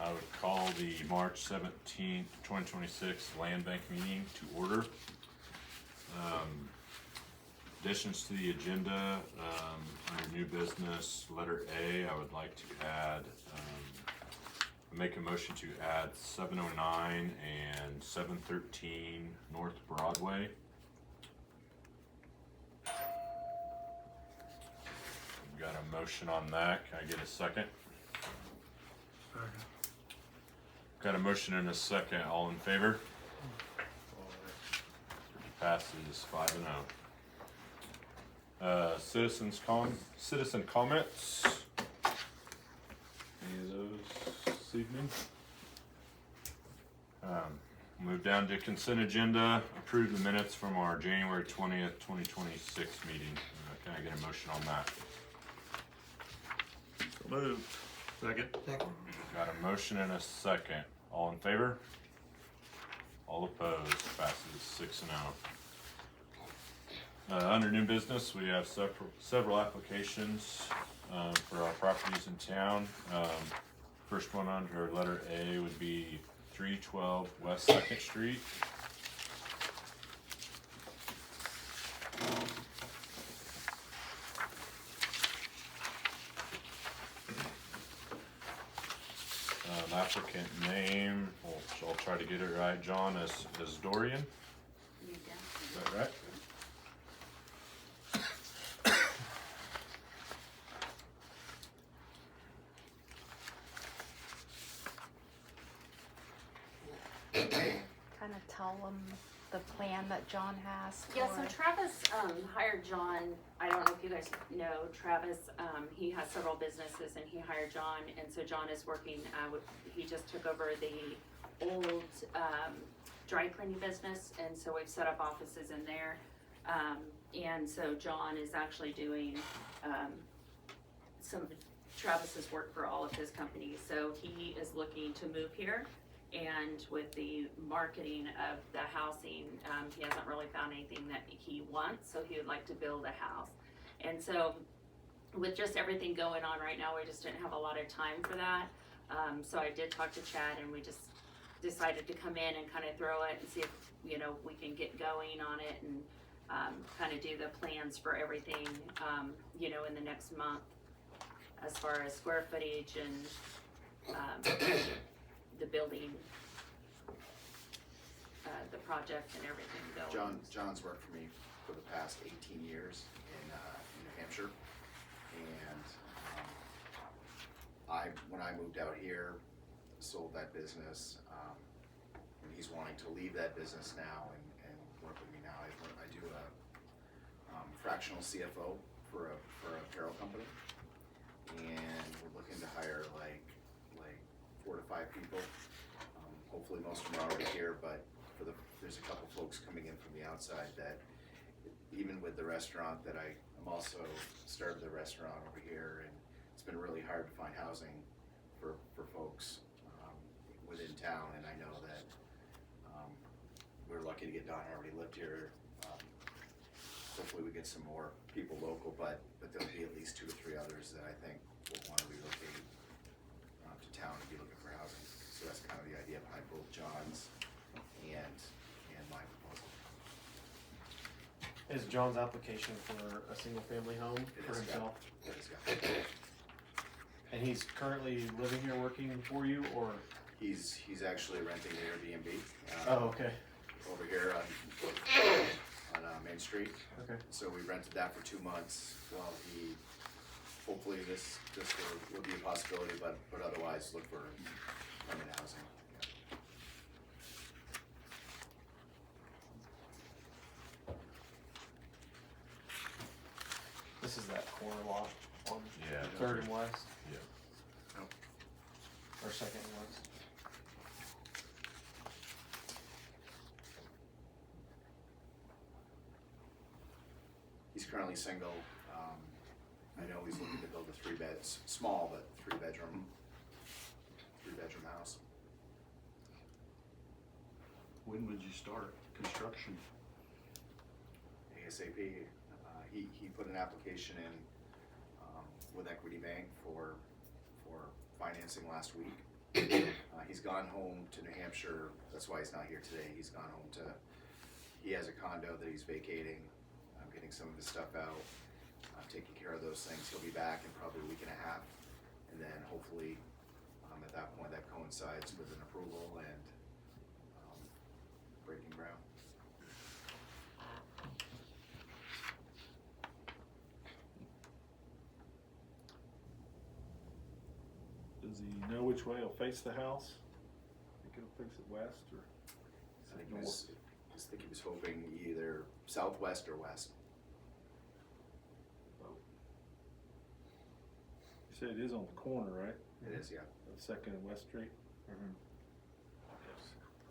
I would call the March 17th, 2026 Land Bank meeting to order. Additions to the agenda, under new business, letter A, I would like to add, make a motion to add 709 and 713 North Broadway. Got a motion on that. Can I get a second? Got a motion and a second. All in favor? Passes 5-0. Citizen comments. Any of those this evening? Move down to consent agenda. Approve the minutes from our January 20th, 2026 meeting. Can I get a motion on that? So moved. Second. Got a motion and a second. All in favor? All opposed? Passes 6-0. Under new business, we have several applications for our properties in town. First one under letter A would be 312 West 2nd Street. Applicant name, I'll try to get it right, John, as Dorian. Is that right? Kind of tell them the plan that John has for. Yeah, so Travis hired John. I don't know if you guys know Travis. He has several businesses, and he hired John. And so John is working. He just took over the old dry cleaning business, and so we've set up offices in there. And so John is actually doing some of Travis's work for all of his companies. So he is looking to move here. And with the marketing of the housing, he hasn't really found anything that he wants, so he would like to build a house. And so with just everything going on right now, we just didn't have a lot of time for that. So I did talk to Chad, and we just decided to come in and kind of throw it and see if, we can get going on it and kind of do the plans for everything, in the next month as far as square footage and the building, the project and everything going. John's worked for me for the past 18 years in New Hampshire, and when I moved out here, sold that business, and he's wanting to leave that business now and work with me now. I do a fractional CFO for a apparel company, and we're looking to hire like 4 to 5 people. Hopefully most of them are already here, but there's a couple folks coming in from the outside that, even with the restaurant that I'm also started the restaurant over here, and it's been really hard to find housing for folks within town, and I know that we're lucky to get Don already lived here. Hopefully we get some more people local, but there'll be at least 2 or 3 others that I think will want to relocate to town and be looking for housing. So that's kind of the idea behind both John's and my proposal. Is John's application for a single family home for himself? It is, yeah. And he's currently living here working for you, or? He's actually renting the Airbnb. Oh, okay. Over here on Main Street. Okay. So we rented that for 2 months while he, hopefully this will be a possibility, but otherwise look for permanent housing. This is that corner lot on Yeah. 3rd and West, Yeah. or 2nd and West. He's currently single. I know he's looking to build a 3-bed, small but 3-bedroom house. When would you start construction? ASAP. He put an application in with Equity Bank for financing last week. He's gone home to New Hampshire, that's why he's not here today, he has a condo that he's vacating. I'm getting some of his stuff out, taking care of those things. He'll be back in probably a week and a half, and then hopefully, at that point, that coincides with an approval and breaking ground. Does he know which way he'll face the house? Think he'll face it west or I think north? I think he was hoping either southwest or west. You said it is on the corner, right? It is, yeah. Of Second and West Street?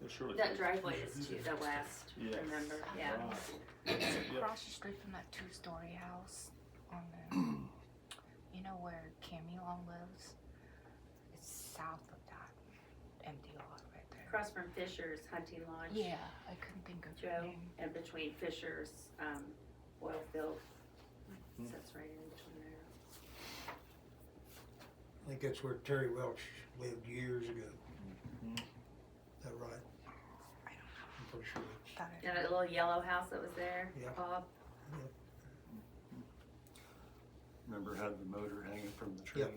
It surely That faces- driveway is to the west, Yes. remember, yeah. Right. It's Yep. across the street from that two-story house on the, you know where Cammy Long lives? It's south of that empty lot right there. Across from Fisher's Hunting Lodge. Yeah, I couldn't think of the Joe, name. and between Fisher's, oil field, Mhm. sits right in between there. I think that's where Terry Welch lived years ago. Mhm. Is that right? I'm pretty sure. Thought it- Yeah, that little yellow house that was there, Yeah. Bob. Remember had the motor hanging from the tree? Yep.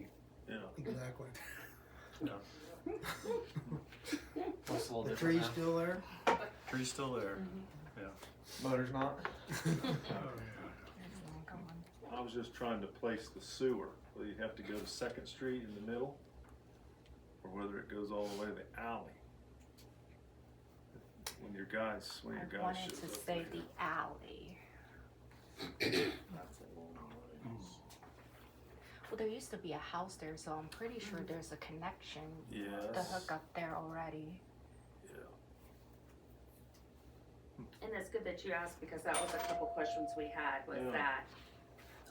Yeah. Exactly. Yeah. What's a little The different tree's now? still there? Tree's still there. Mm-hmm. Yeah. Motor's not? There's one going. I was just trying to place the sewer. Will you have to go to Second Street in the middle? Or whether it goes all the way to the alley? When your guys I wanted shows to up say there. the alley. Well, there used to be a house there, so I'm pretty sure there's a connection to Yes. hook up there already. Yeah. And it's good that you asked, because that was a couple questions we had, was Yeah. that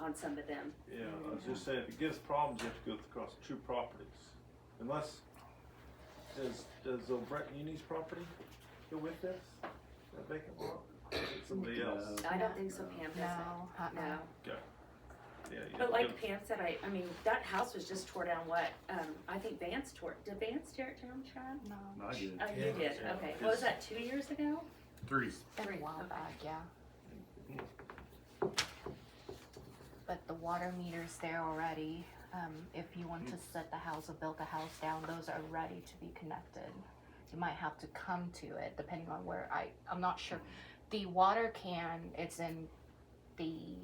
on some of them. Yeah, I was just saying, if it gives problems, you have to go across two properties. Unless, does Brett Uni's property go with this? That vacant lot? Or is it somebody else? I don't think so, Pam doesn't. No, No. Okay. Yeah, you But have like to Pam said, I mean, that house was just tore down what, I think Vance did Vance tear it down, Chad? No, I did. Oh, you Yeah. did, Yeah. okay. What was that, 2 years ago? 3. been Three, a while okay. back, yeah. But the water meter's there already. If you want to set the house or build the house down, those are ready to be connected. You might have to come to it depending on where I'm not sure. The water can, it's in the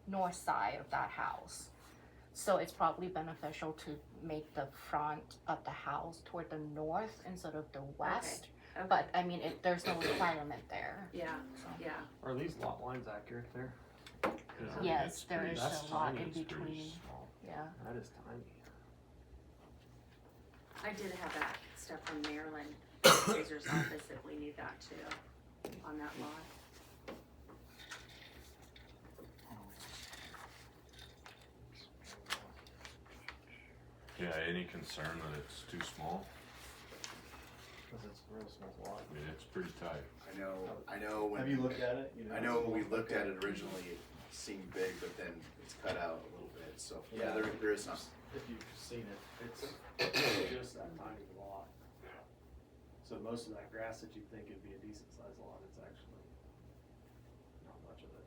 north side of that house. So it's probably beneficial to make the front of the house toward the north instead of the west. Okay. But I mean, there's no requirement there. Yeah, So. yeah. Are these lot lines accurate there? Yes, there pretty- is that's a lot tiny, in it's pretty between. small. Yeah. That is tiny. I did have that stuff from Maryland, Fraser's office, if we need that too, on that lot. Yeah, any concern that it's too small? Cause it's a real small lot. I mean, it's pretty tight. I know when. Have you looked at it? You know, I know when we looked at it originally, it seemed big, but then it's cut out a little bit, so, yeah, Yeah. there is some. If you've seen it, it's just that tiny lot. So most of that grass that you'd think would be a decent sized lot, it's actually not much of it.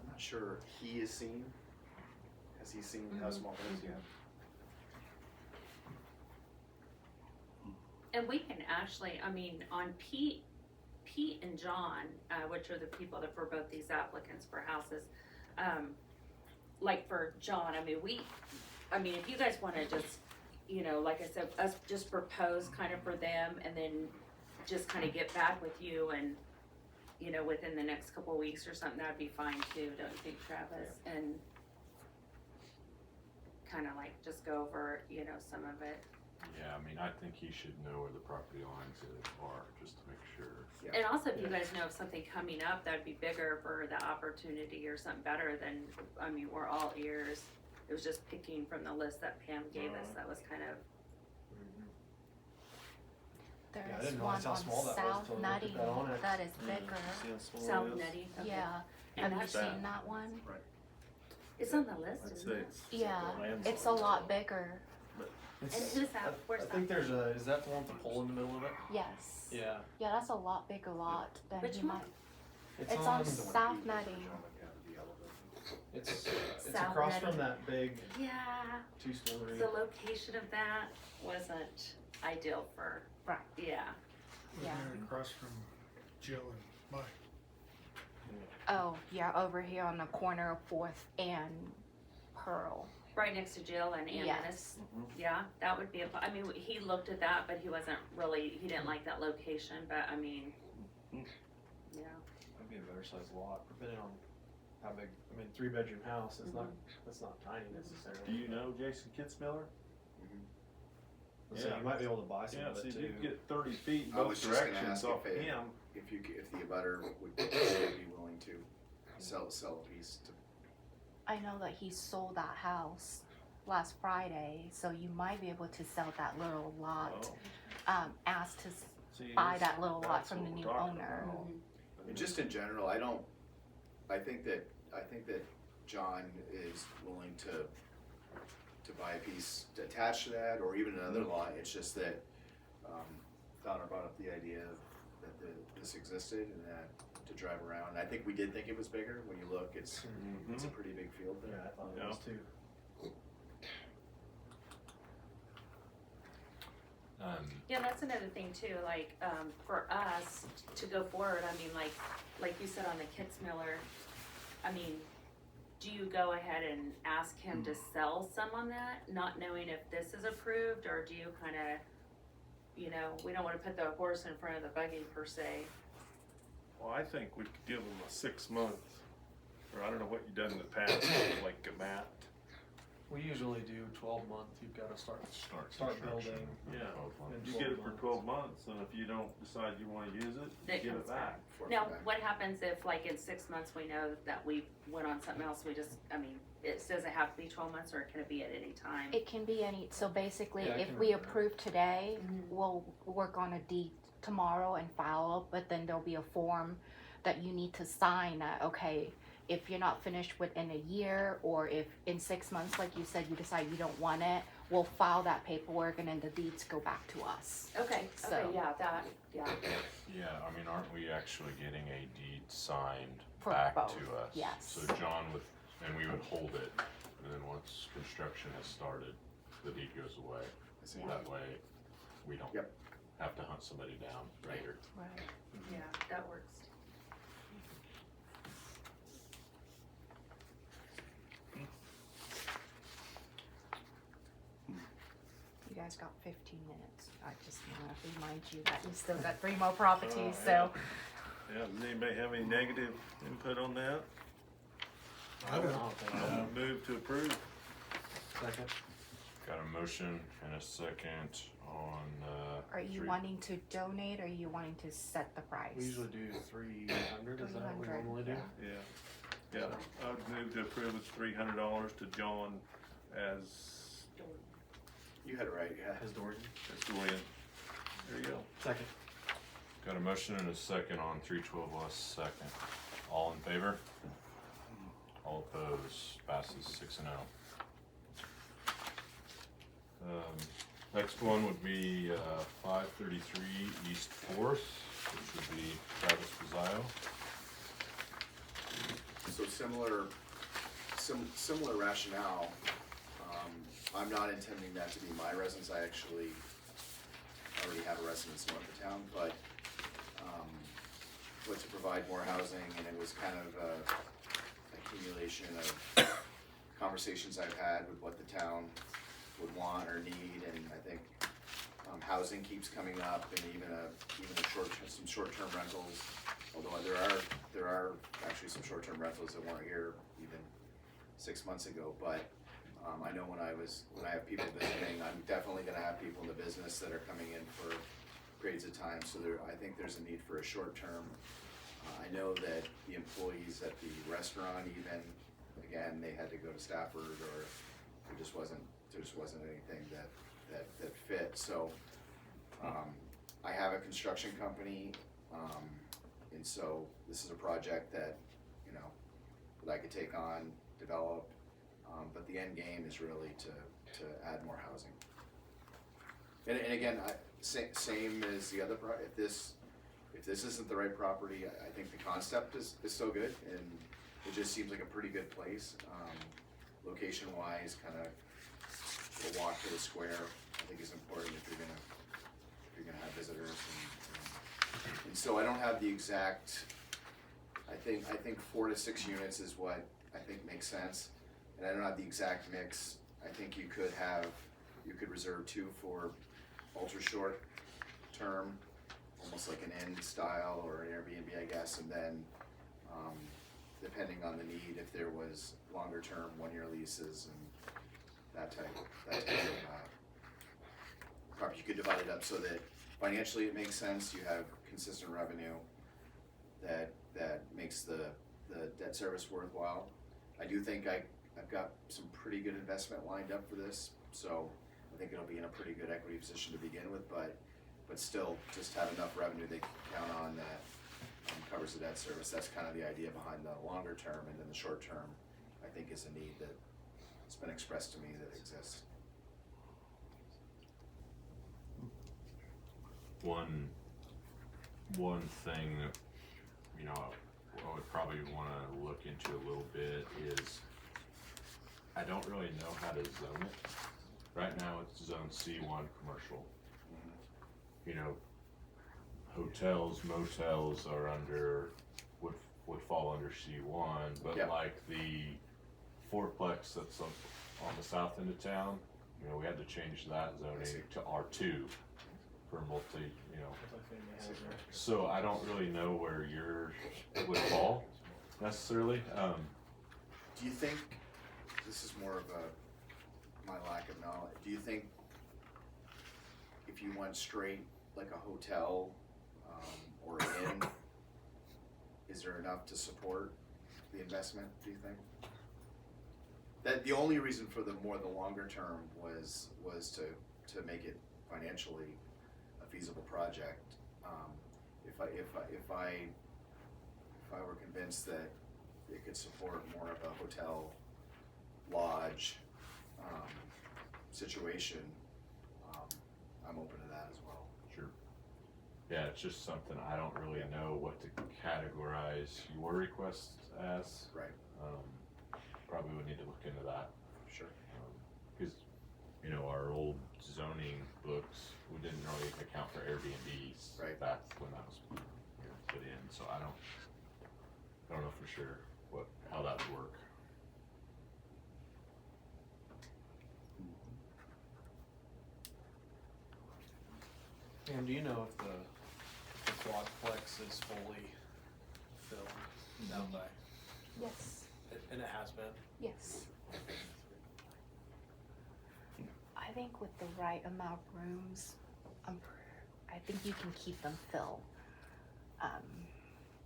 I'm not sure he has seen. Has he seen how small it is yet? And we can actually, I mean, on Pete and John, which are the people that for both these applicants for houses, like for John, I mean, if you guys wanna just, you know, like I said, us just propose kind of for them and then just kind of get back with you and, you know, within the next couple of weeks or something, that'd be fine too, don't you think, Travis? And kind of like just go over, you know, some of it. Yeah, I mean, I think he should know where the property lines are, just to make sure. And also, if you guys know of something coming up that'd be bigger for the opportunity or something better, then, I mean, we're all ears. It was just picking from the list that Pam gave us, that was kind of, Yeah, I There's didn't one realize how on small that was South till I looked Nutty at that on it. that is bigger. See how small South it is? Nutty. Okay. Yeah. And Have you that's, seen that one? it's on the list, I'd isn't say it? it's. Yeah, land's it's a on lot top. bigger. But And who's that? Where's I that? think there's a, is that the one with the pole in the middle of it? Yes. Yeah. Yeah, that's a lot bigger lot than Which he one? might. It's on South Nutting. It's South across Nutting. from that big Yeah, two-story. the location of that wasn't ideal for, Right. yeah. Yeah. Right across from Jill and Mike. Oh, yeah, over here on the corner of 4th and Pearl. Right next to Jill and Ann Yes. Dennis. Yeah, that would be I mean, he looked at that, but he wasn't really, he didn't like that location, but I mean, Mhm. yeah. That'd be a better sized lot, depending on how big, I mean, 3-bedroom house, it's not, that's not tiny necessarily. Do you know Jason Kitzmiller? So Yeah. you might be able to buy some Yeah, of see, it you too. can get 30 feet in I both was just gonna directions ask off if it- him. If the abutter would be willing to sell a piece to, I know that he sold that house last Friday, so you might be able to sell that little lot. Oh, Ask to see, buy that's- that little lot that's from what the we're new talking owner. about. and just in general, I think that John is willing to buy a piece attached to that, or even another lot. It's just that, Donna brought up the idea that this existed and that to drive around. I think we did think it was bigger. When you look, it's a pretty big field Yeah, there. I thought it Yeah. was too. Yeah, that's another thing too, like, for us to go forward, I mean, like you said on the Kitzmiller, I mean, do you go ahead and ask him to sell some on that, not knowing if this is approved, or do you kinda, you know, we don't wanna put the horse in front of the buggy per se. Well, I think we could give him a 6-month, or I don't know what you've done in the past, like a mat. We usually do 12-month, you've gotta start Start building. construction. Yeah. 12 months. And you get it for 12 months, and if you don't decide you wanna use it, you That give comes it back. Now, what happens if like in 6 months, we know that we went on something else, we just, I mean, does it have to be 12 months, or can it be at any time? It can be any, so basically, Yeah, I if can we remember. approve today, Mhm. we'll work on a deed tomorrow and file, but then there'll be a form that you need to sign that, okay, if you're not finished within a year, or if in 6 months, like you said, you decide you don't want it, we'll file that paperwork and then the deeds go back to us. Okay, So- yeah, yeah. Yeah, I mean, aren't we actually getting a deed signed For back both, to us? yes. So John would, and we would hold it, and then once construction has started, the deed goes away. I see. That way, we don't Yep. have to hunt somebody down later. Right. Yeah, that works. You guys got 15 minutes. I just want to remind you that you still got 3 more properties, so. Yeah, does anybody have any negative input on that? I don't, I'll move to approve. Second. Got a motion and a second on, Are you wanting to donate, or are you wanting to set the price? We usually do 300, is that what we 300, normally do? Yeah. Yeah, I would move to approve with $300 to John as You had it right, yeah. As Dorothy. historian. There you go. Second. got a motion and a second on 312 West Second. All in favor? All opposed, passes 6-0. Next one would be 533 East 4th, which would be Travis Pizzaio. So similar rationale. I'm not intending that to be my residence. I actually already have a residence north of town, but to provide more housing, and it was kind of a accumulation of conversations I've had with what the town would want or need, and I think housing keeps coming up, and even some short-term rentals. Although there are actually some short-term rentals that weren't here even 6 months ago. But I know when I have people visiting, I'm definitely going to have people in the business that are coming in for periods of time. So I think there's a need for a short-term. I know that the employees at the restaurant, even again, they had to go to Stafford, or there just wasn't anything that fit. So I have a construction company, and so this is a project that that I could take on, develop, but the end game is really to add more housing. And again, same as the other if this isn't the right property, I think the concept is so good, and it just seems like a pretty good place. Location wise, kinda the walk to the square, I think is important if you're gonna have visitors, and so I don't have the exact, I think 4 to 6 units is what I think makes sense, and I don't have the exact mix. I think you could reserve 2 for ultra short term, almost like an inn style or an Airbnb, I guess, and then depending on the need, if there was longer term 1-year leases and that type of property, you could divide it up so that financially it makes sense. You have consistent revenue that makes the debt service worthwhile. I do think I've got some pretty good investment lined up for this, so I think it'll be in a pretty good equity position to begin with, but still just have enough revenue they can count on that covers the debt service. That's kind of the idea behind the longer term, and then the short term, I think, is a need that's been expressed to me that exists. One thing that, you know, I would probably wanna look into a little bit is, I don't really know how to zone it. Right now, it's zone C1 commercial. You know, hotels, motels are would fall under C1, but Yeah. like the fourplex that's on the south end of town, you know, we had to change that see. zoning to R2 for multi, you know. Multifamily housing. So I don't really know where yours would fall necessarily. Do you think, this is more of my lack of knowledge, do you think if you went straight like a hotel or an inn, is there enough to support the investment, do you think? That the only reason for the longer term was to make it financially a feasible project. If I were convinced that it could support more of a hotel lodge situation, I'm open to that as well. Sure. Yeah, it's just something I don't really know what to categorize your request as. Right. Probably would need to look into that. Sure. Because, you know, our old zoning books, we didn't really account for Airbnbs. Right. Back when that was, you know, put in, so I don't know for sure how that would work. And do you know if the quadplex is fully filled down by, Yes, and it has been? yes. I think with the right amount of rooms, I think you can keep them filled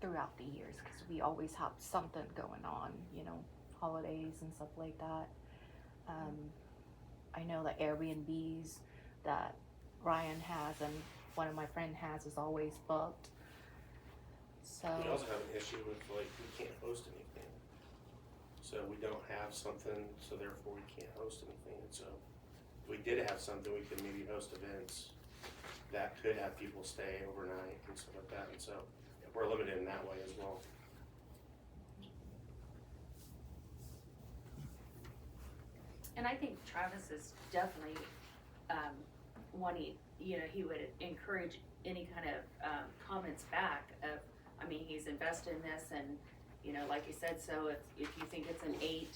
throughout the years, because we always have something going on, you know, holidays and stuff like that. I know the Airbnbs that Ryan has and one of my friend has is always booked. So We also have an issue with, like, we can't host anything. So we don't have something, so therefore we can't host anything. And so if we did have something, we could maybe host events that could have people stay overnight and stuff like that. And so we're limited in that way as well. And I think Travis is definitely, wanting, you know, he would encourage any kind of, comments back of, I mean, he's invested in this and, you know, like you said, so if you think it's an eight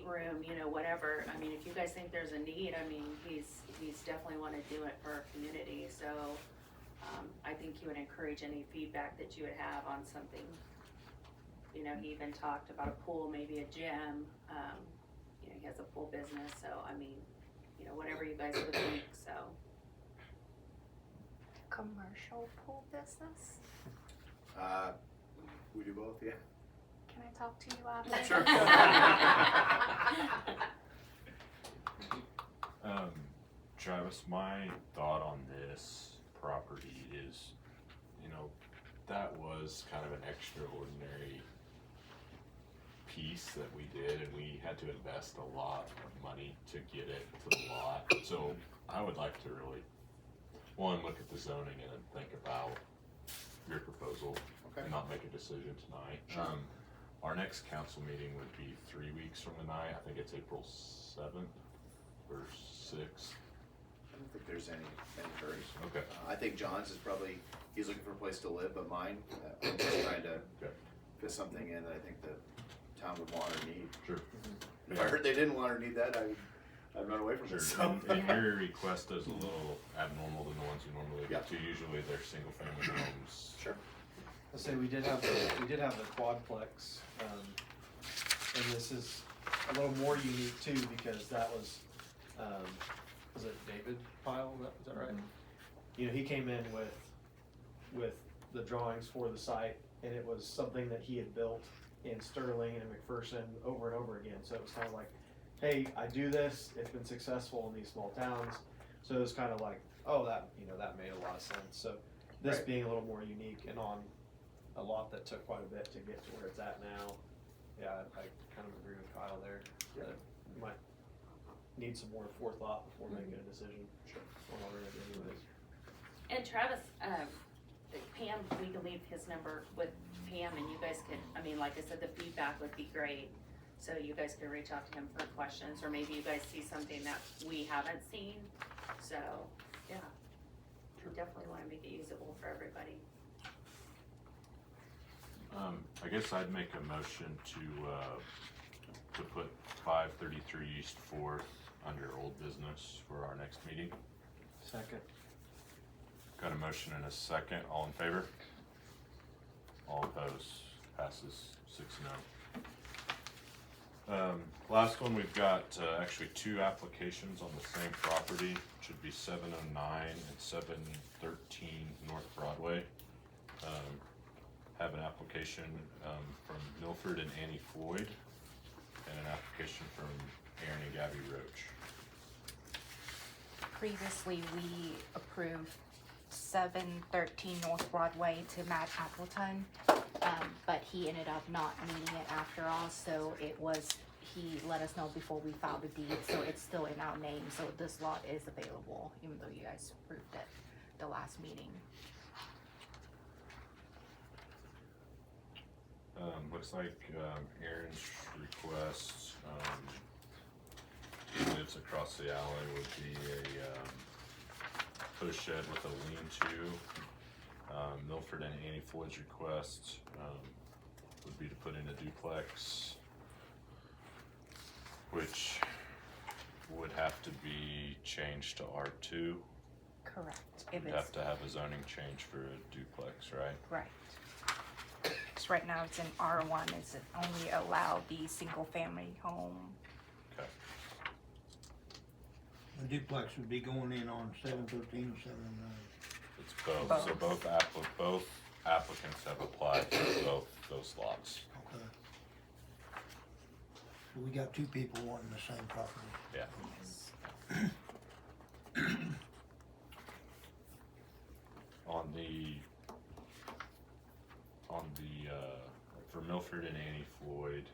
room, you know, whatever, I mean, if you guys think there's a need, I mean, he's definitely wanna do it for our community, so, I think he would encourage any feedback that you would have on something. You know, he even talked about a pool, maybe a gym, you know, he has a pool business, so, I mean, you know, whatever you guys would think, so. commercial pool business. We do both, yeah. Can I talk to you after? Sure. Travis, my thought on this property is, you know, that was kind of an extraordinary piece that we did, and we had to invest a lot of money to get it to the lot. So I would like to really, one, look at the zoning and then think about your proposal Okay. and not make a decision tonight. Our next council meeting would be 3 weeks from tonight. I think it's April 7th or 6th. I don't think there's any hurry. Okay. I think John's is probably, he's looking for a place to live, but mine, I'm just trying to Okay. fit something in that I think the town would want or need. Sure. If I heard they didn't want or need that, I'd run away from it. Sure. So. And your request is a little abnormal than the ones you normally Yeah. get to. Usually they're single family homes. Sure. I say we did have the quadplex, and this is a little more unique too, because that was it David Pyle, is that right? You know, he came in with the drawings for the site, and it was something that he had built in Sterling and McPherson over and over again, so it was kind of like, hey, I do this, it's been successful in these small towns, so it was kind of like, oh, that made a lot of sense, so this Right. being a little more unique and on a lot that took quite a bit to get to where it's at now. Yeah, I kind of agree with Kyle there, that we might need some more forethought before making a decision. Sure. On what we're gonna do anyways. And Travis, Pam, we can leave his number with Pam and you guys can, I mean, like I said, the feedback would be great. So you guys can reach out to him for questions, or maybe you guys see something that we haven't seen. So, yeah. We definitely wanna make it usable for everybody. I guess I'd make a motion to put 533 East 4th under old business for our next meeting. Second. Got a motion and a second. All in favor? All opposed? Passes 6-0. Last one, we've got actually 2 applications on the same property. It should be 709 and 713 North Broadway. Have an application from Milford and Annie Floyd, and an application from Aaron and Gabby Roach. Previously, we approved 713 North Broadway to Matt Appleton, but he ended up not needing it after all, so he let us know before we filed the deed, so it's still in our name, so this lot is available, even though you guys approved it the last meeting. Looks like Aaron's request, he lives across the alley, would be a push shed with a lean-to. Milford and Annie Floyd's request would be to put in a duplex, which would have to be changed to R2. Correct. If We'd it's have to have a zoning change for a duplex, right? right. So right now it's in R1. It's only allowed the single-family home. Okay. The duplex would be going in on 713 or 709. It's both, so Both. both applicants have applied for both those lots. Okay. So we got 2 people wanting the same property. Yeah. Yes. For Milford and Annie Floyd,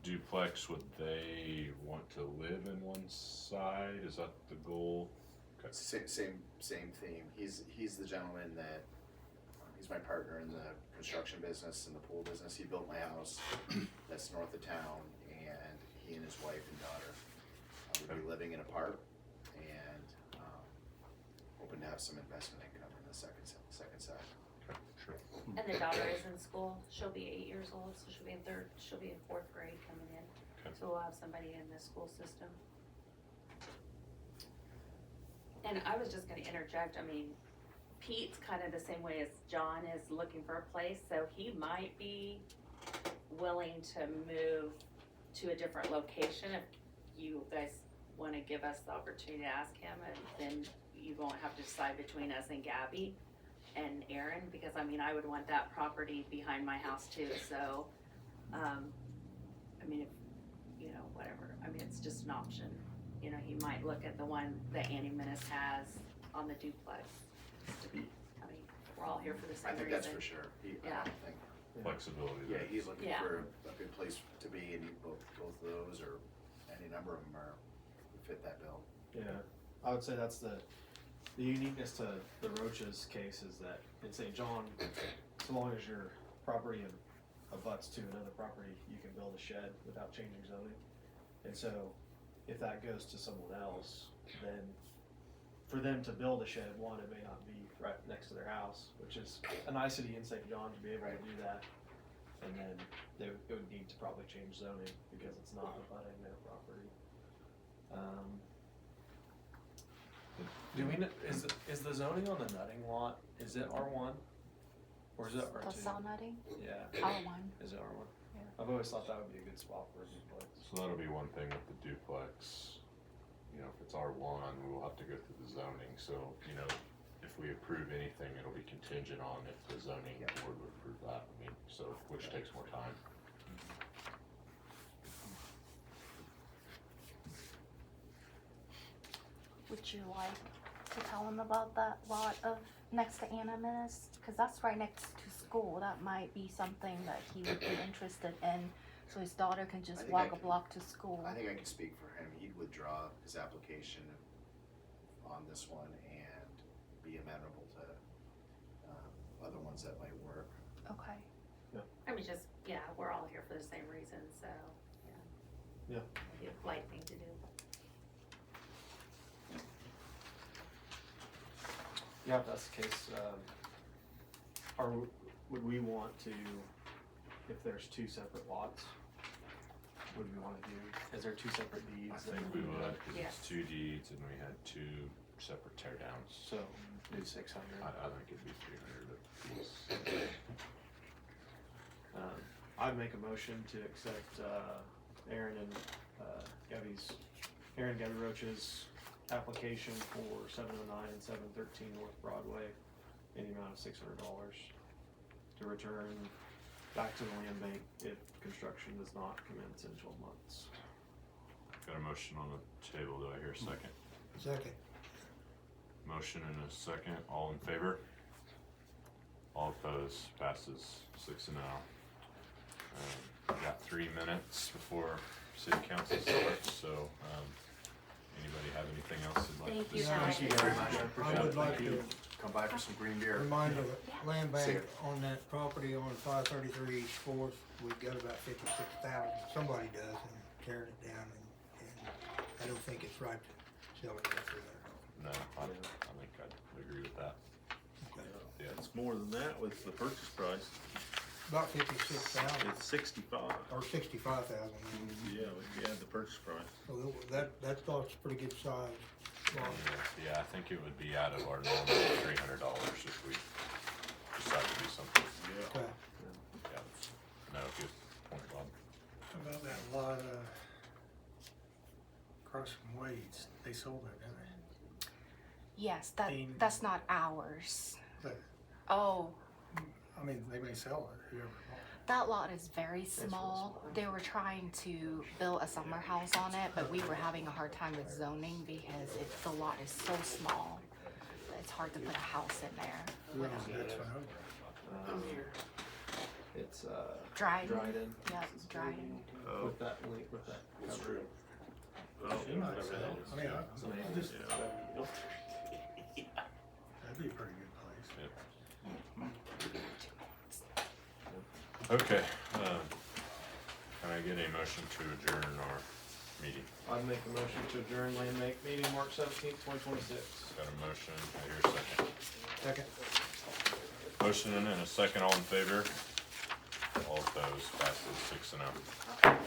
duplex, would they want to live in one side? Is that the goal? Okay. Same theme. He's the gentleman that, he's my partner in the construction business and the pool business. He built my house that's north of town, and he and his wife and daughter would be living in a park, and hoping to have some investment income in the second side. Okay, sure. And the daughter is in school, she'll be 8 years old, so she'll be in 4th grade coming in. Okay. So we'll have somebody in the school system. And I was just gonna interject, I mean, Pete's kind of the same way as John is looking for a place, so he might be willing to move to a different location if you guys wanna give us the opportunity to ask him, and then you won't have to decide between us and Gabby and Aaron, because I mean, I would want that property behind my house too, so, I mean, if, you know, whatever, I mean, it's just an option. You know, he might look at the one that Annie Menace has on the duplex, just to be, I mean, we're all here for the I same think reason. that's for sure. I Yeah. don't think, Flexibility yeah, there. he's looking Yeah. for a good place to be, and both of those, or any number of them would fit that bill. Yeah, I would say that's the uniqueness to the Roaches case is that in St. John, so long as your property abuts to another property, you can build a shed without changing zoning. And so if that goes to someone else, then for them to build a shed, one, it may not be right next to their house, which is a nicety in St. John to be able to do that. And then it would need to probably change zoning because it's not abutting their property. Do we, is the zoning on the nutting lot, is it R1? Or is it The R2? saw nutting, Yeah, R1. is it R1? Yeah. I've always thought that would be a good spot for a duplex. So that'll be one thing with the duplex. You know, if it's R1, we'll have to go through the zoning, so, you know, if we approve anything, it'll be contingent on if the zoning board would approve that, I mean, so, which takes more time. Would you like to tell him about that lot of next to Animas? Cause that's right next to school. That might be something that he would be interested in, so his daughter can I just think walk I a can- block to school. I think I can speak for him. He'd withdraw his application on this one and be amenable to, other ones that might work. Okay. I mean, just, yeah, we're all here for the same reason, so, yeah. Yeah. It'd be a polite thing to do. Yeah, if that's the case, would we want to, if there's two separate lots, would we wanna do, is there two separate deeds? I that think we do would, that? cause it's 2 deeds and we had 2 separate tear downs. So, do 600. I think it'd be 300 apiece. I'd make a motion to accept, Aaron Gabby Roach's application for 709 and 713 North Broadway in the amount of $600 to return back to the land bank if construction does not commence in 12 months. Got a motion on the table, do I hear a second? Second. Motion and a second, all in favor? All opposed, passes 6-0. We got 3 minutes before city council starts, so, anybody have anything else they'd like to Thank you, discuss? guys. Thank you very much. I I appreciate would it. like Thank you. to Come by for some green beer. remind the land See bank ya. on that property on 533 East Fourth, we've got about 56,000, somebody does, and tearing it down, and I don't think it's right to sell it for that. No, I think I'd agree with that. Okay. Yeah, It's more than that with the purchase price. About 56,000, It's 65. or 65,000, Yeah, if you add the purchase price. so that's a pretty good size lot. Yeah, I think it would be out of our normal $300 if we decide to do something. Yeah. Okay. Yeah, no, good point, Bob. How about that lot, across from Wade's, they sold it, didn't they? Yes, Dean- that's not ours. But, Oh, I mean, they may sell it, whoever bought it. that lot is very small. They were trying to build a summer house on it, but we were having a hard time with zoning because the lot is so small. It's hard to put a house in there. Who owns the next one over? It's Dryden. Dryden. Yep, Dryden. With that link, with that It's cover. true. She might sell it. I mean, So, I just, Yeah. that'd be a pretty good place. Okay, can I get a motion to adjourn our meeting? I'd make a motion to adjourn land bank meeting March 17th, 2026. Got a motion, I hear a second. Second. Motion and a second, all in favor? All opposed, passes 6-0.